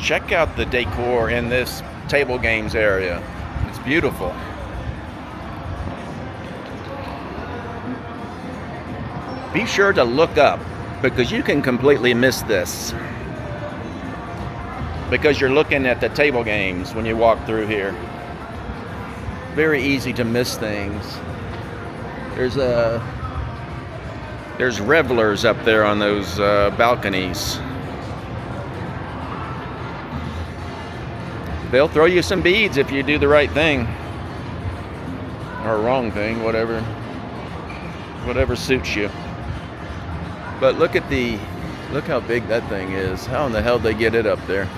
check out the decor in this table games area. It's beautiful. Be sure to look up, because you can completely miss this, because you're looking at the table games when you walk through here. Very easy to miss things. There's revelers up there on those balconies. They'll throw you some beads if you do the right thing, or wrong thing, whatever suits you. But look how big that thing is. How in the hell did they get it up there?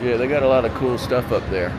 Yeah, they got a lot of cool stuff up there.